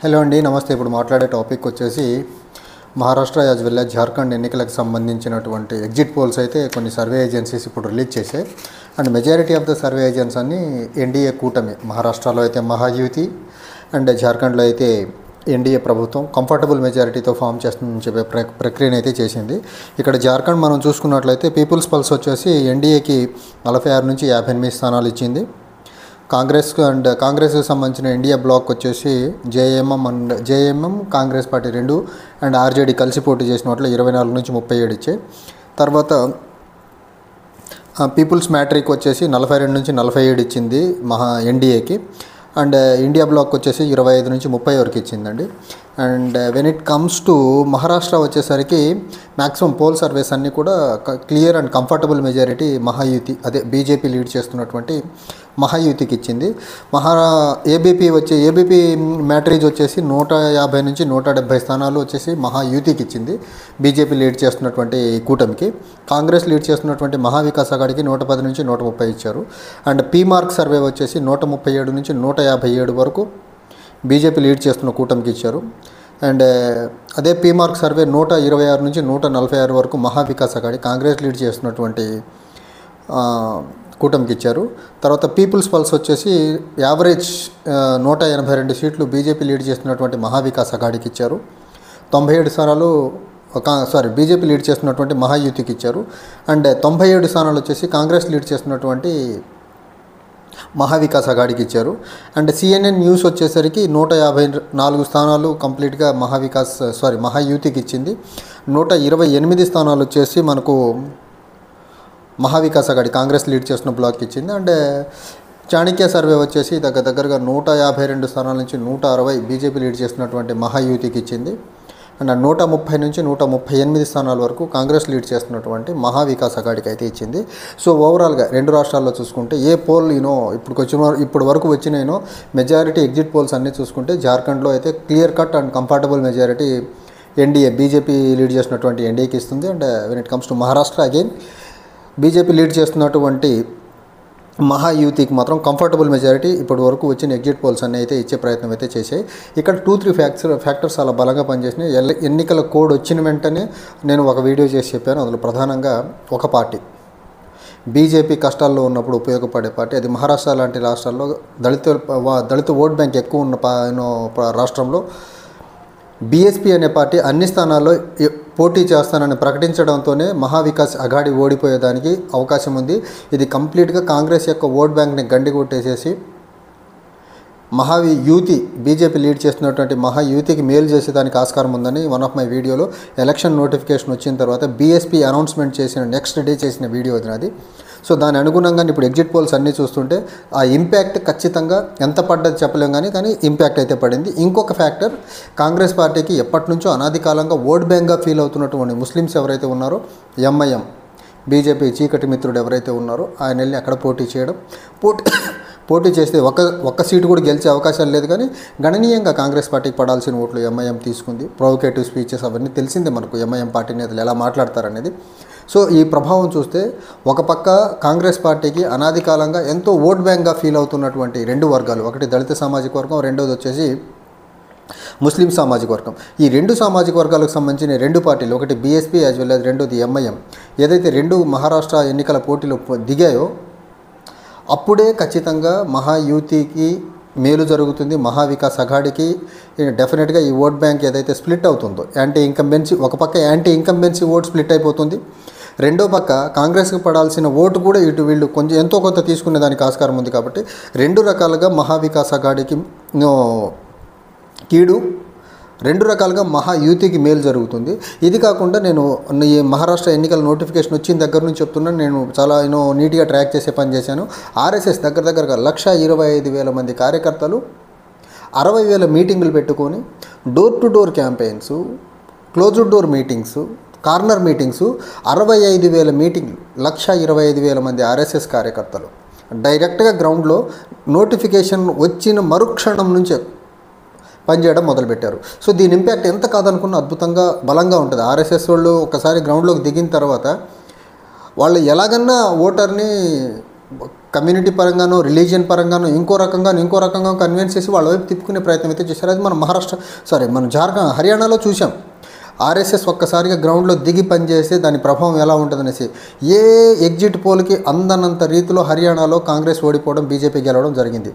Hello అండి, నమస్తే. ఇప్పుడు మాట్లాడే టాపిక్ వచ్చేసి Maharashtra as well as Jharkhand ఎన్నికలకు సంబంధించినటువంటి ఎగ్జిట్ పోల్స్ అయితే కొన్ని సర్వే ఏజెన్సీస్ ఇప్పుడు రిలీజ్ చేశాయి. And majority of the survey agency అన్ని ఎన్డీఏ కూటమి, మహారాష్ట్రలో అయితే మహాయుతి అండ్ జార్ఖండ్లో అయితే ఎన్డీఏ ప్రభుత్వం కంఫర్టబుల్ మెజారిటీతో ఫామ్ చేస్తుందని చెప్పే ప్రక్రియను అయితే చేసింది. ఇక్కడ జార్ఖండ్ మనం చూసుకున్నట్లయితే పీపుల్స్ పల్స్ వచ్చేసి ఎన్డీఏకి 46 నుంచి 58 స్థానాలు ఇచ్చింది. కాంగ్రెస్కి సంబంధించిన ఇండియా బ్లాక్ వచ్చేసి JMM Congress party 2 and RJD కలిసి పోటీ చేసిన వాటిలో 24 నుంచి 37 ఇచ్చాయి. తర్వాత పీపుల్స్ మ్యాట్రిక్ వచ్చేసి 42 నుంచి 47 ఇచ్చింది ఎన్డీఏకి. అండ్ ఇండియా బ్లాక్ వచ్చేసి 25 నుంచి 30 వరకు ఇచ్చిందండి. And when it comes to Maharashtra వచ్చేసరికి మ్యాక్సిమం పోల్ సర్వేస్ అన్నీ కూడా clear and comfortable majority Mahayuti, అదే బీజేపీ లీడ్ చేస్తున్నటువంటి మహాయుతికి ఇచ్చింది. ఏబీపీ మ్యాట్రిజ్ వచ్చేసి 150 నుంచి 170 స్థానాలు వచ్చేసి మహాయుతికి ఇచ్చింది, బీజేపీ లీడ్ చేస్తున్నటువంటి కూటమికి. కాంగ్రెస్ లీడ్ చేస్తున్నటువంటి మహావికాస్ అఘాడికి 110 నుంచి 130 ఇచ్చారు. అండ్ పీమార్క్ సర్వే వచ్చేసి 137 నుంచి 157 వరకు బీజేపీ లీడ్ చేస్తున్న కూటమికి ఇచ్చారు. అండ్ అదే పీమార్క్ సర్వే 126 నుంచి 146 వరకు మహావికాస్ అఘాడి కాంగ్రెస్ లీడ్ చేస్తున్నటువంటి కూటమికి ఇచ్చారు. తర్వాత పీపుల్స్ పల్స్ వచ్చేసి యావరేజ్ 182 సీట్లు బీజేపీ లీడ్ చేస్తున్నటువంటి మహావికాస్ అఘాడికి ఇచ్చారు. 97 స్థానాలు బీజేపీ లీడ్ చేస్తున్నటువంటి మహాయుతికి ఇచ్చారు. అండ్ 97 స్థానాలు వచ్చేసి కాంగ్రెస్ లీడ్ చేస్తున్నటువంటి మహావికాస్ అఘాడికి ఇచ్చారు. అండ్ సిఎన్ఎన్ న్యూస్ వచ్చేసరికి 154 స్థానాలు కంప్లీట్గా మహాయుతికి ఇచ్చింది. 128 స్థానాలు వచ్చేసి మనకు మహావికాస్ అఘాడి కాంగ్రెస్ లీడ్ చేస్తున్న బ్లాక్కి ఇచ్చింది. అండ్ చాణక్య సర్వే వచ్చేసి దగ్గరగా 152 స్థానాల నుంచి 160 బీజేపీ లీడ్ చేస్తున్నటువంటి మహాయుతికి ఇచ్చింది. అండ్ 130 నుంచి 138 స్థానాల వరకు కాంగ్రెస్ లీడ్ చేస్తున్నటువంటి మహావికాస్ అఘాడికి అయితే ఇచ్చింది. సో ఓవరాల్గా రెండు రాష్ట్రాల్లో చూసుకుంటే ఏ పోల్ ఇప్పుడు వరకు వచ్చిన మెజారిటీ ఎగ్జిట్ పోల్స్ అన్నీ చూసుకుంటే జార్ఖండ్లో అయితే clear cut and comfortable majority NDA BJP lead చేసినటువంటి ఎన్డీఏకి ఇస్తుంది. And when it comes to Maharashtra again BJP lead చేస్తున్నటువంటి మహాయుతికి మాత్రం కంఫర్టబుల్ మెజారిటీ ఇప్పటి వరకు వచ్చిన ఎగ్జిట్ పోల్స్ అన్నీ అయితే ఇచ్చే ప్రయత్నం అయితే చేశాయి. ఇక్కడ 2-3 ఫ్యాక్టర్స్ చాలా బలంగా పనిచేసినాయి. ఎన్నికల కోడ్ వచ్చిన వెంటనే నేను ఒక వీడియో చేసి చెప్పాను. అందులో ప్రధానంగా ఒక పార్టీ బీజేపీ కష్టాల్లో ఉన్నప్పుడు ఉపయోగపడే పార్టీ, అది మహారాష్ట్ర లాంటి రాష్ట్రాల్లో దళిత ఓట్ బ్యాంక్ ఎక్కువ ఉన్న రాష్ట్రంలో బీఎస్పీ అనే పార్టీ అన్ని స్థానాల్లో పోటీ చేస్తానని ప్రకటించడంతోనే మహావికాస్ అఘాడి ఓడిపోయేదానికి అవకాశం ఉంది. ఇది కంప్లీట్గా కాంగ్రెస్ యొక్క ఓట్ బ్యాంక్ని గండికొట్టేసేసి మహాయుతి బీజేపీ లీడ్ చేస్తున్నటువంటి మహాయుతికి మేలు చేసేదానికి ఆస్కారం ఉందని వన్ ఆఫ్ మై వీడియోలో ఎలక్షన్ నోటిఫికేషన్ వచ్చిన తర్వాత బీఎస్పీ అనౌన్స్మెంట్ చేసిన నెక్స్ట్ డే చేసిన వీడియో అది. సో దాని అనుగుణంగా ఇప్పుడు ఎగ్జిట్ పోల్స్ అన్నీ చూస్తుంటే ఆ ఇంపాక్ట్ ఖచ్చితంగా ఎంత పడ్డది చెప్పలేం, కానీ ఇంపాక్ట్ అయితే పడింది. ఇంకొక ఫ్యాక్టర్, కాంగ్రెస్ పార్టీకి ఎప్పటి నుంచో అనాది కాలంగా ఓట్ బ్యాంక్గా ఫీల్ అవుతున్నటువంటి ముస్లిమ్స్ ఎవరైతే ఉన్నారో ఎంఐఎం బీజేపీ చీకటి మిత్రుడు ఎవరైతే ఉన్నారో ఆయన వెళ్ళి అక్కడ పోటీ చేస్తే ఒక్క సీటు కూడా గెలిచే అవకాశాలు లేదు. కానీ గణనీయంగా కాంగ్రెస్ పార్టీకి పడాల్సిన ఓట్లు ఎంఐఎం తీసుకుంది. ప్రొవోకేటివ్ స్పీచెస్ అవన్నీ తెలిసిందే మనకు, ఎంఐఎం పార్టీ నేతలు ఎలా మాట్లాడతారనేది. సో ఈ ప్రభావం చూస్తే ఒక పక్క కాంగ్రెస్ పార్టీకి అనాది కాలంగా ఎంతో ఓట్ బ్యాంక్గా ఫీల్ అవుతున్నటువంటి రెండు వర్గాలు, ఒకటి దళిత సామాజిక వర్గం, రెండోది వచ్చేసి ముస్లిం సామాజిక వర్గం. ఈ రెండు సామాజిక వర్గాలకు సంబంధించిన రెండు పార్టీలు, ఒకటి బీఎస్పీ యాజ్ వెల్ యాజ్ రెండోది ఎంఐఎం, ఏదైతే రెండు మహారాష్ట్ర ఎన్నికల పోటీలో దిగాయో అప్పుడే ఖచ్చితంగా మహాయుతికి మేలు జరుగుతుంది. మహావికాస్ అఘాడికి డెఫినెట్గా ఈ ఓట్ బ్యాంక్ ఏదైతే స్ప్లిట్ అవుతుందో ఒక పక్క యాంటీ ఇంకంబెన్సీ ఓట్ స్ప్లిట్ అయిపోతుంది, రెండో పక్క కాంగ్రెస్కి పడాల్సిన ఓటు కూడా ఇటు వీళ్ళు కొంచెం ఎంతో కొంత తీసుకునే దానికి ఆస్కారం ఉంది. కాబట్టి రెండు రకాలుగా మహావికాస్ అఘాడికి కీడు, రెండు రకాలుగా మహాయుతికి మేలు జరుగుతుంది. ఇది కాకుండా నేను ఈ మహారాష్ట్ర ఎన్నికల నోటిఫికేషన్ వచ్చిన దగ్గర నుంచి చెప్తున్నాను, నేను చాలా నీట్గా ట్రాక్ చేసే పని చేశాను. ఆర్ఎస్ఎస్ దగ్గరగా 125,000 మంది కార్యకర్తలు 60,000 మీటింగులు పెట్టుకొని door to door campaigns, closed door meetings, corner meetings, 65,000 మీటింగ్లు, 125,000 మంది ఆర్ఎస్ఎస్ కార్యకర్తలు డైరెక్ట్గా గ్రౌండ్లో నోటిఫికేషన్ వచ్చిన మరుక్షణం నుంచే పనిచేయడం మొదలుపెట్టారు. సో దీని ఇంపాక్ట్ ఎంత కాదనుకున్న అద్భుతంగా బలంగా ఉంటుంది. ఆర్ఎస్ఎస్ వాళ్ళు ఒకసారి గ్రౌండ్లోకి దిగిన తర్వాత వాళ్ళు ఎలాగన్నా ఓటర్ని కమ్యూనిటీ పరంగానో రిలీజియన్ పరంగానో ఇంకో రకంగా కన్విన్స్ చేసి వాళ్ళ వైపు తిప్పుకునే ప్రయత్నం అయితే చేశారు. అది మనం మనం హర్యానాలో చూసాం. ఆర్ఎస్ఎస్ ఒక్కసారిగా గ్రౌండ్లో దిగి పనిచేస్తే దాని ప్రభావం ఎలా ఉంటుందనేసి ఏ ఎగ్జిట్ పోల్కి అందనంత రీతిలో హర్యానాలో కాంగ్రెస్ ఓడిపోవడం, బీజేపీ గెలవడం జరిగింది.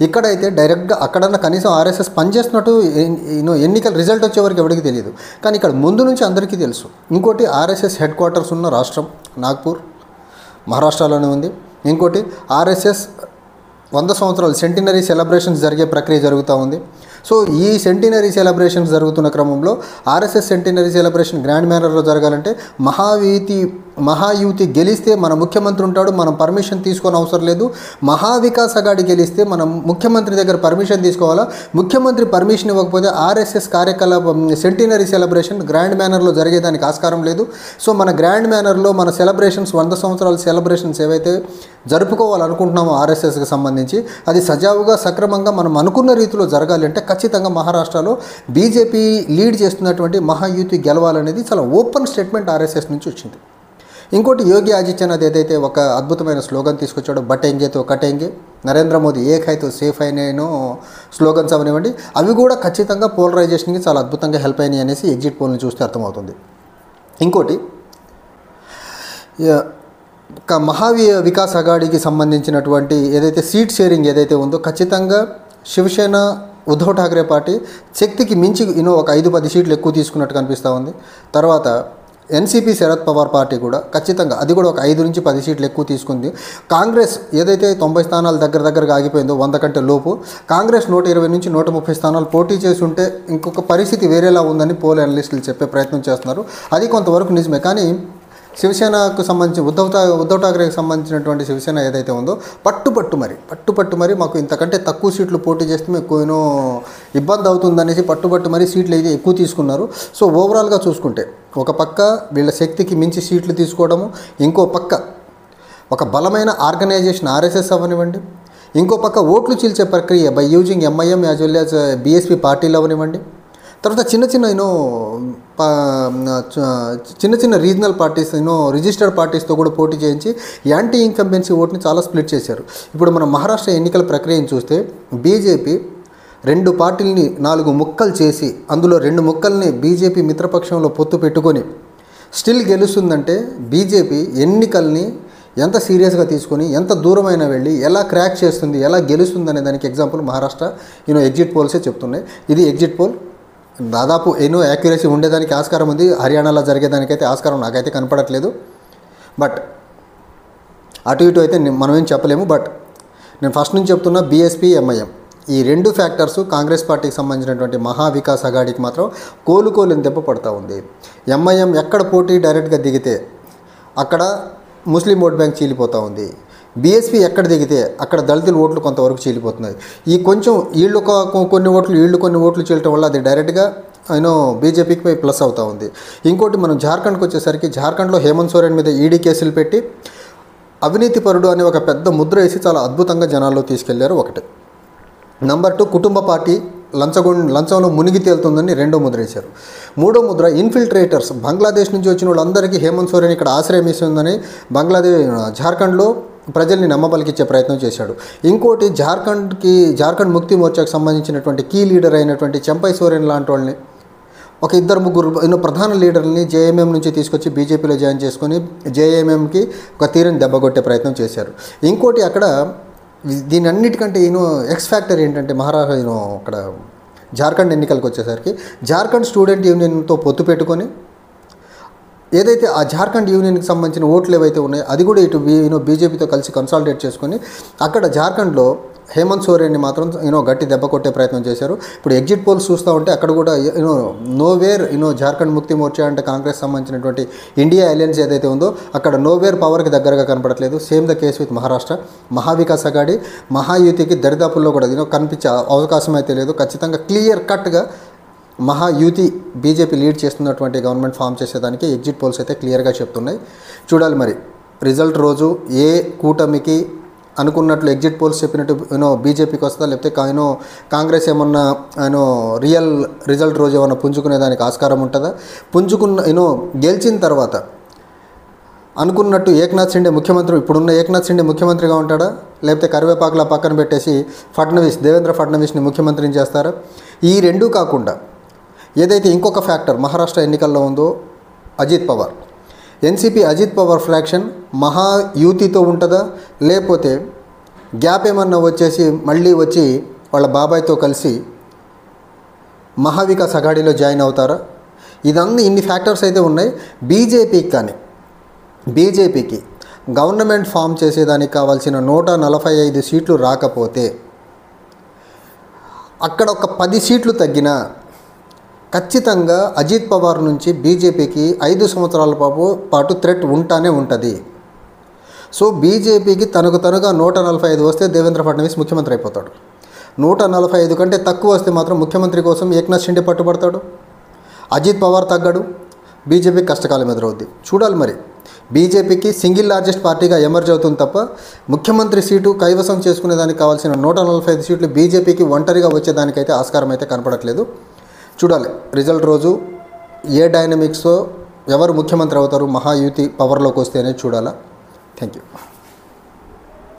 ఇక్కడైతే డైరెక్ట్గా అక్కడన్నా కనీసం ఆర్ఎస్ఎస్ పనిచేస్తున్నట్టు ఎన్నికల రిజల్ట్ వచ్చేవరకు ఎవరికి తెలియదు, కానీ ఇక్కడ ముందు నుంచి అందరికీ తెలుసు. ఇంకోటి, ఆర్ఎస్ఎస్ హెడ్ క్వార్టర్స్ ఉన్న రాష్ట్రం నాగ్పూర్, మహారాష్ట్రలోనే ఉంది. ఇంకోటి, ఆర్ఎస్ఎస్ 100 సంవత్సరాలు సెంటినరీ సెలబ్రేషన్స్ జరిగే ప్రక్రియ జరుగుతూ ఉంది. సో ఈ సెంటినరీ సెలబ్రేషన్స్ జరుగుతున్న క్రమంలో ఆర్ఎస్ఎస్ సెంటినరీ సెలబ్రేషన్ గ్రాండ్ మేనర్లో జరగాలంటే మహాయుతి గెలిస్తే మన ముఖ్యమంత్రి ఉంటాడు, మనం పర్మిషన్ తీసుకొని అవసరం లేదు. మహావికాస్ అఘాడి గెలిస్తే మనం ముఖ్యమంత్రి దగ్గర పర్మిషన్ తీసుకోవాలా. ముఖ్యమంత్రి పర్మిషన్ ఇవ్వకపోతే ఆర్ఎస్ఎస్ కార్యకలాపం సెంటినరీ సెలబ్రేషన్ గ్రాండ్ మేనర్లో జరిగేదానికి ఆస్కారం లేదు. సో మన గ్రాండ్ మేనర్లో మన సెలబ్రేషన్స్ 100 సంవత్సరాల సెలబ్రేషన్స్ ఏవైతే జరుపుకోవాలనుకుంటున్నామో ఆర్ఎస్ఎస్కి సంబంధించి అది సజావుగా సక్రమంగా మనం అనుకున్న రీతిలో జరగాలి అంటే ఖచ్చితంగా మహారాష్ట్రలో బీజేపీ లీడ్ చేస్తున్నటువంటి మహాయుతి గెలవాలనేది చాలా ఓపెన్ స్టేట్మెంట్ ఆర్ఎస్ఎస్ నుంచి వచ్చింది. ఇంకోటి, యోగి ఆదిత్యనాథ్ ఏదైతే ఒక అద్భుతమైన స్లోగన్ తీసుకొచ్చాడో, బటేంగేతో కటేంగే, నరేంద్ర మోదీ ఏక్ హైతో సేఫ్ అయినాయనో స్లోగన్స్ అవనివ్వండి, అవి కూడా ఖచ్చితంగా పోలరైజేషన్కి చాలా అద్భుతంగా హెల్ప్ అయినాయి అనేసి ఎగ్జిట్ పోల్ని చూస్తే అర్థమవుతుంది. ఇంకోటి, వికాస్ అఘాడీకి సంబంధించినటువంటి ఏదైతే సీట్ షేరింగ్ ఏదైతే ఉందో ఖచ్చితంగా శివసేన ఉద్ధవ్ ఠాక్రే పార్టీ శక్తికి మించి ఒక 5-10 సీట్లు ఎక్కువ తీసుకున్నట్టు కనిపిస్తూ ఉంది. తర్వాత ఎన్సీపీ శరద్ పవార్ పార్టీ కూడా ఖచ్చితంగా అది కూడా ఒక 5 నుంచి 10 సీట్లు ఎక్కువ తీసుకుంది. కాంగ్రెస్ ఏదైతే 90 స్థానాలు దగ్గరగా ఆగిపోయిందో 100 కంటే లోపు, కాంగ్రెస్ 120 నుంచి 130 స్థానాలు పోటీ చేసి ఉంటే ఇంకొక పరిస్థితి వేరేలా ఉందని పోల్ అనలిస్టులు చెప్పే ప్రయత్నం చేస్తున్నారు. అది కొంతవరకు నిజమే. కానీ శివసేనకు సంబంధించి ఉద్ధవ్ ఠాక్రేకి సంబంధించినటువంటి శివసేన ఏదైతే ఉందో పట్టు మరి మాకు ఇంతకంటే తక్కువ సీట్లు పోటీ చేస్తే మీకు ఇబ్బంది అవుతుందనేసి పట్టుబట్టు మరి సీట్లు అయితే ఎక్కువ తీసుకున్నారు. సో ఓవరాల్గా చూసుకుంటే ఒక పక్క వీళ్ళ శక్తికి మించి సీట్లు తీసుకోవడము, ఇంకో పక్క ఒక బలమైన ఆర్గనైజేషన్ ఆర్ఎస్ఎస్ అవనివ్వండి, ఇంకో పక్క ఓట్లు చీల్చే ప్రక్రియ by using MIM as well as BSP పార్టీలు అవనివ్వండి, తర్వాత చిన్న రీజనల్ పార్టీస్ రిజిస్టర్డ్ పార్టీస్తో కూడా పోటీ చేయించి యాంటీ ఇన్కంబెన్సీ ఓట్ని చాలా స్ప్లిట్ చేశారు. ఇప్పుడు మనం మహారాష్ట్ర ఎన్నికల ప్రక్రియను చూస్తే బీజేపీ 2 పార్టీలని 4 ముక్కలు చేసి అందులో 2 ముక్కల్ని బీజేపీ మిత్రపక్షంలో పొత్తు పెట్టుకొని స్టిల్ గెలుస్తుందంటే బీజేపీ ఎన్నికల్ని ఎంత సీరియస్గా తీసుకొని ఎంత దూరమైనా వెళ్ళి ఎలా క్రాక్ చేస్తుంది, ఎలా గెలుస్తుంది అనే దానికి ఎగ్జాంపుల్ మహారాష్ట్ర ఎగ్జిట్ పోల్సే చెప్తున్నాయి. ఇది ఎగ్జిట్ పోల్ దాదాపు యాక్యురసీ ఉండేదానికి ఆస్కారం ఉంది. హర్యానాలో జరిగేదానికైతే ఆస్కారం నాకైతే కనపడట్లేదు. బట్ అటు ఇటు అయితే మనం ఏం చెప్పలేము. బట్ నేను ఫస్ట్ నుంచి చెప్తున్నా, బీఎస్పీ ఎంఐఎం ఈ 2 ఫ్యాక్టర్స్ కాంగ్రెస్ పార్టీకి సంబంధించినటువంటి మహావికాస్ అఘాడీకి మాత్రం కోలుకోలేని దెబ్బ పడుతూ ఉంది. ఎంఐఎం ఎక్కడ పోటీ డైరెక్ట్గా దిగితే అక్కడ ముస్లిం ఓట్ బ్యాంక్ చీలిపోతూ ఉంది. బీఎస్పీ ఎక్కడ దిగితే అక్కడ దళితుల ఓట్లు కొంతవరకు చీలిపోతున్నాయి. ఈ కొంచెం వీళ్ళు కొన్ని ఓట్లు చీలటం వల్ల అది డైరెక్ట్గా బీజేపీకి ప్లస్ అవుతూ ఉంది. ఇంకోటి, మనం జార్ఖండ్కి వచ్చేసరికి జార్ఖండ్లో హేమంత్ సోరెన్ మీద ఈడీ కేసులు పెట్టి అవినీతిపరుడు అనే ఒక పెద్ద ముద్ర వేసి చాలా అద్భుతంగా జనాల్లో తీసుకెళ్లారు. ఒకటి. నెంబర్ 2, కుటుంబ పార్టీ లంచంలో మునిగి తేలుతుందని 2వ ముద్ర వేశారు. 3వ ముద్ర, ఇన్ఫిల్ట్రేటర్స్ బంగ్లాదేశ్ నుంచి వచ్చిన వాళ్ళందరికీ హేమంత్ సోరెన్ ఇక్కడ ఆశ్రయం ఇస్తుందని జార్ఖండ్లో ప్రజల్ని నమ్మబలికిచ్చే ప్రయత్నం చేశాడు. ఇంకోటి, జార్ఖండ్ ముక్తి మోర్చాకు సంబంధించినటువంటి కీ లీడర్ అయినటువంటి చంపై సోరెన్ లాంటి వాళ్ళని ఒక 2-3 ప్రధాన లీడర్ని జేఎంఎం నుంచి తీసుకొచ్చి బీజేపీలో జాయిన్ చేసుకొని జేఎంఎంకి ఒక తీరని దెబ్బగొట్టే ప్రయత్నం చేశారు. ఇంకోటి, అక్కడ దీని అన్నిటికంటే ఎక్స్ ఫ్యాక్టర్ ఏంటంటే అక్కడ జార్ఖండ్ ఎన్నికలకు వచ్చేసరికి జార్ఖండ్ స్టూడెంట్ యూనియన్తో పొత్తు పెట్టుకొని ఏదైతే ఆ జార్ఖండ్ యూనియన్కి సంబంధించిన ఓట్లు ఏవైతే ఉన్నాయో అది కూడా ఇటు బీజేపీతో కలిసి కన్సాలిడేట్ చేసుకొని అక్కడ జార్ఖండ్లో హేమంత్ సోరెన్ని మాత్రం గట్టి దెబ్బ కొట్టే ప్రయత్నం చేశారు. ఇప్పుడు ఎగ్జిట్ పోల్స్ చూస్తూ ఉంటే అక్కడ కూడా నోవేర్ జార్ఖండ్ ముక్తి మోర్చా అంటే కాంగ్రెస్ సంబంధించినటువంటి ఇండియా అలయన్స్ ఏదైతే ఉందో అక్కడ నోవేర్ పవర్కి దగ్గరగా కనపడట్లేదు. Same the case with Maharashtra. Mahavikas Aghadi మహాయుతికి దరిదాపుల్లో కూడా కనిపించే అవకాశం అయితే లేదు. ఖచ్చితంగా క్లియర్ కట్గా మహాయుతి బీజేపీ లీడ్ చేస్తున్నటువంటి గవర్నమెంట్ ఫామ్ చేసేదానికి ఎగ్జిట్ పోల్స్ అయితే క్లియర్గా చెప్తున్నాయి. చూడాలి మరి రిజల్ట్ రోజు ఏ కూటమికి అనుకున్నట్లు ఎగ్జిట్ పోల్స్ చెప్పినట్టు బీజేపీకి వస్తుందా, లేకపోతే కాంగ్రెస్ ఏమన్నా రియల్ రిజల్ట్ రోజు ఏమన్నా పుంజుకునేదానికి ఆస్కారం ఉంటుందా, గెలిచిన తర్వాత అనుకున్నట్టు ఏక్నాథ్ షిండే ముఖ్యమంత్రి, ఇప్పుడున్న ఏక్నాథ్ షిండే ముఖ్యమంత్రిగా ఉంటాడా, లేకపోతే కరివేపాకులా పక్కన పెట్టేసి దేవేంద్ర ఫడ్నవీస్ని ముఖ్యమంత్రిని చేస్తారా? ఈ రెండూ కాకుండా ఏదైతే ఇంకొక ఫ్యాక్టర్ మహారాష్ట్ర ఎన్నికల్లో ఉందో అజిత్ పవార్, ఎన్సీపీ అజిత్ పవార్ ఫ్రాక్షన్ మహాయూతితో ఉంటుందా, లేకపోతే గ్యాప్ ఏమన్నా వచ్చేసి మళ్ళీ వచ్చి వాళ్ళ బాబాయ్తో కలిసి మహావికాస్ అఘాడీలో జాయిన్ అవుతారా? ఇన్ని ఫ్యాక్టర్స్ అయితే ఉన్నాయి. బీజేపీకి గవర్నమెంట్ ఫామ్ చేసేదానికి కావాల్సిన 145 సీట్లు రాకపోతే, అక్కడ ఒక 10 సీట్లు తగ్గినా ఖచ్చితంగా అజిత్ పవార్ నుంచి బీజేపీకి 5 సంవత్సరాల పాటు థ్రెట్ ఉంటానే ఉంటుంది. సో బీజేపీకి తనగా 145 వస్తే దేవేంద్ర ఫడ్నవీస్ ముఖ్యమంత్రి అయిపోతాడు. 145 కంటే తక్కువ వస్తే మాత్రం ముఖ్యమంత్రి కోసం ఏక్నాథ్ షిండే పట్టుబడతాడు, అజిత్ పవార్ తగ్గడు, బీజేపీకి కష్టకాలం ఎదురవుద్ది. చూడాలి మరి. బీజేపీకి సింగిల్ లార్జెస్ట్ పార్టీగా ఎమర్జ్ అవుతుంది తప్ప ముఖ్యమంత్రి సీటు కైవసం చేసుకునేదానికి కావాల్సిన 145 సీట్లు బీజేపీకి ఒంటరిగా వచ్చేదానికైతే ఆస్కారం అయితే కనపడట్లేదు. చూడాలి రిజల్ట్ రోజు ఏ డైనమిక్స్తో ఎవరు ముఖ్యమంత్రి అవుతారు మహాయూతి పవర్లోకి వస్తే అనేది చూడాలా. Thank you.